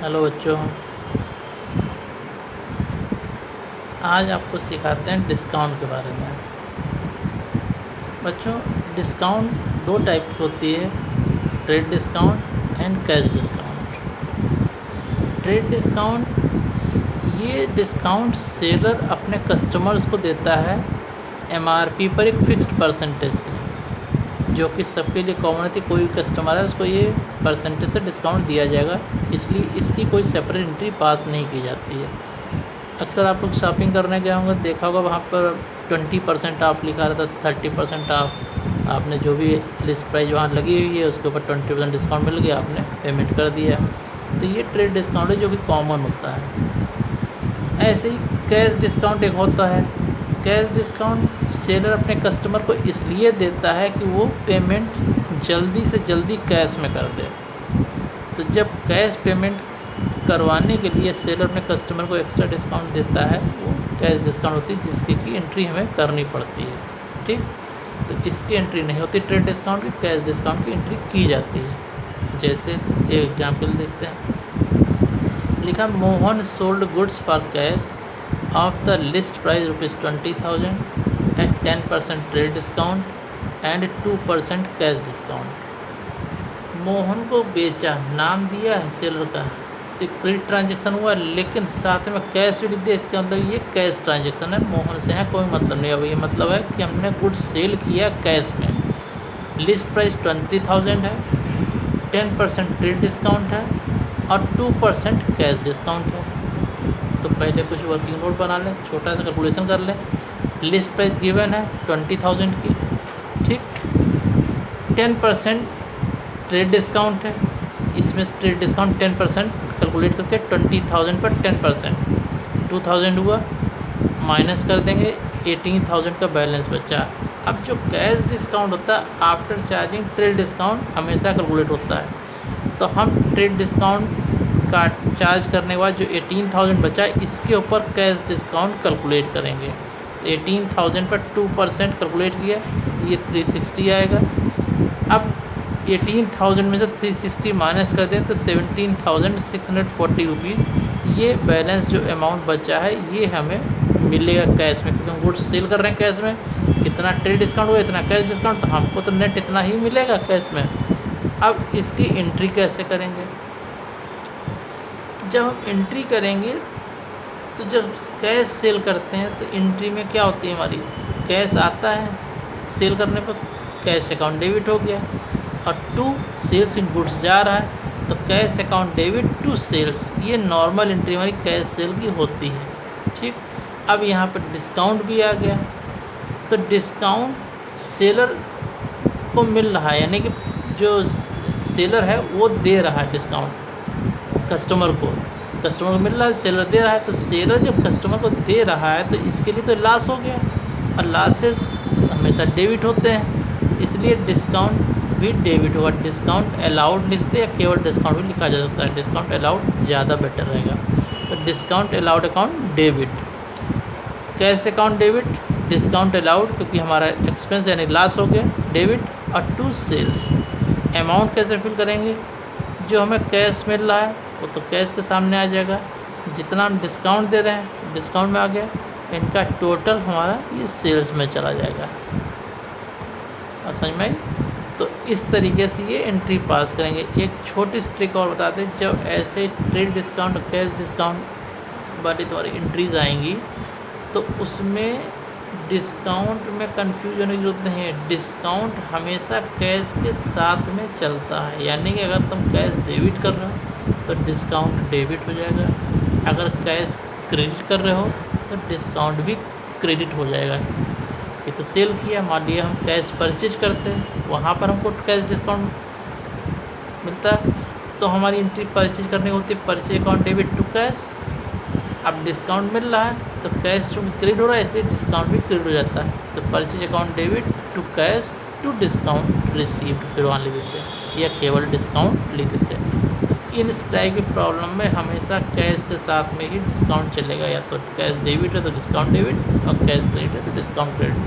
Hello बच्चों, आज आपको सिखाते हैं डिस्काउंट के बारे में। बच्चों, डिस्काउंट दो टाइप की होती है, trade discount and cash discount. Trade discount ये डिस्काउंट सेलर अपने कस्टमर्स को देता है एमआरपी पर एक फ़िक्स्ड परसेंटेज से, जो कि सबके लिए कॉमन थी। कोई कस्टमर है उसको ये परसेंटेज से डिस्काउंट दिया जाएगा, इसलिए इसकी कोई सेपरेट एंट्री पास नहीं की जाती है। अक्सर आप लोग शॉपिंग करने गए होंगे, देखा होगा वहाँ पर 20% ऑफ लिखा रहता है, 30% ऑफ। आपने जो भी लिस्ट प्राइस वहाँ लगी हुई है उसके ऊपर 20% डिस्काउंट मिल गया, आपने पेमेंट कर दिया। तो ये ट्रेड डिस्काउंट है जो कि कॉमन होता है। ऐसे ही कैश डिस्काउंट एक होता है। कैश डिस्काउंट सेलर अपने कस्टमर को इसलिए देता है कि वो पेमेंट जल्दी से जल्दी कैश में कर दे। तो जब कैश पेमेंट करवाने के लिए सेलर अपने कस्टमर को एक्स्ट्रा डिस्काउंट देता है, वो कैश डिस्काउंट होती है, जिसकी की एंट्री हमें करनी पड़ती है। ठीक, तो इसकी एंट्री नहीं होती ट्रेड डिस्काउंट की, कैश डिस्काउंट की एंट्री की जाती है। जैसे एक एग्जाम्पल देखते हैं। लिखा, Mohan sold goods for cash of the list price ₹20,000 at 10% trade discount and 2% cash discount. Mohan को बेचा, नाम दिया है सेलर का, तो क्रेडिट ट्रांजेक्शन हुआ, लेकिन साथ में कैश भी लिख दिया। इसका मतलब ये कैश ट्रांजेक्शन है, मोहन से है कोई मतलब नहीं। अब ये मतलब है कि हमने गुड्स सेल किया कैश में। लिस्ट प्राइस 20,000 है, 10% ट्रेड डिस्काउंट है और 2% कैश डिस्काउंट है। तो पहले कुछ वर्किंग नोट बना लें, छोटा सा कैलकुलेशन कर लें। लिस्ट प्राइस गिवन है 20,000 की, ठीक। 10% ट्रेड डिस्काउंट है, इसमें ट्रेड डिस्काउंट 10% कैलकुलेट करके 20,000 पर 10% 2,000 हुआ, माइनस कर देंगे, 18,000 का बैलेंस बचा। अब जो कैश डिस्काउंट होता है आफ्टर चार्जिंग ट्रेड डिस्काउंट हमेशा कैलकुलेट होता है। तो हम ट्रेड डिस्काउंट का चार्ज करने के बाद जो 18,000 बचा, इसके ऊपर कैश डिस्काउंट कैलकुलेट करेंगे। 18,000 पर 2% कैलकुलेट किया, ये 360 आएगा। अब 18,000 में से 360 माइनस कर दें तो 17,640 रुपीज़ ये बैलेंस जो अमाउंट बचा है ये हमें मिलेगा कैश में, क्योंकि हम गुड्स सेल कर रहे हैं कैश में। इतना ट्रेड डिस्काउंट हुआ, इतना कैश डिस्काउंट, तो हमको तो नेट इतना ही मिलेगा कैश में। अब इसकी एंट्री कैसे करेंगे? जब हम एंट्री करेंगे तो जब कैश सेल करते हैं तो एंट्री में क्या होती है हमारी, कैश आता है सेल करने पर, कैश अकाउंट डेबिट हो गया, और टू सेल्स इन गुड्स जा रहा है तो cash account debit to sales. ये नॉर्मल एंट्री हमारी कैश सेल की होती है, ठीक। अब यहाँ पर डिस्काउंट भी आ गया, तो डिस्काउंट सेलर को मिल रहा है, यानी कि जो सेलर है वो दे रहा है डिस्काउंट कस्टमर को मिल रहा है, सेलर दे रहा है। तो सेलर जब कस्टमर को दे रहा है तो इसके लिए तो लॉस हो गया, और लॉसेस हमेशा डेबिट होते हैं, इसलिए डिस्काउंट भी डेबिट होगा। डिस्काउंट अलाउड लिखते हैं, केवल डिस्काउंट भी लिखा जा सकता है, डिस्काउंट अलाउड ज़्यादा बेटर रहेगा। तो discount allowed account debit, cash account debit, discount allowed क्योंकि हमारा एक्सपेंस यानी लॉस हो गया डेबिट, और टू सेल्स। अमाउंट कैसे फिल करेंगे? जो हमें कैश मिल रहा है वो तो कैश के सामने आ जाएगा, जितना हम डिस्काउंट दे रहे हैं डिस्काउंट में आ गया, इनका टोटल हमारा ये सेल्स में चला जाएगा। और समझ में आई? तो इस तरीके से ये एंट्री पास करेंगे। एक छोटी सी ट्रिक और बता दें, जब ऐसे ट्रेड डिस्काउंट और कैश डिस्काउंट वाली तुम्हारी एंट्रीज आएंगी तो उसमें डिस्काउंट में कन्फ्यूजन होने की जरूरत नहीं है। डिस्काउंट हमेशा कैश के साथ में चलता है, यानी कि अगर तुम कैश डेबिट कर रहे हो तो डिस्काउंट डेबिट हो जाएगा, अगर कैश क्रेडिट कर रहे हो तो डिस्काउंट भी क्रेडिट हो जाएगा। ये तो सेल किया, मान लिया हम कैश परचेज करते हैं, वहाँ पर हमको कैश डिस्काउंट मिलता है, तो हमारी एंट्री परचेज करने की होती है, purchase account debit to cash. अब डिस्काउंट मिल रहा है तो कैश चूँकि क्रेडिट हो रहा है इसलिए डिस्काउंट भी क्रेडिट हो जाता है, तो purchase account debit to cash to discount received फिर वहाँ लिख देते हैं, या केवल डिस्काउंट लिख देते हैं। तो इन इस टाइप की प्रॉब्लम में हमेशा कैश के साथ में ही डिस्काउंट चलेगा, या तो कैश डेबिट है तो डिस्काउंट डेबिट, और कैश क्रेडिट है तो डिस्काउंट क्रेडिट।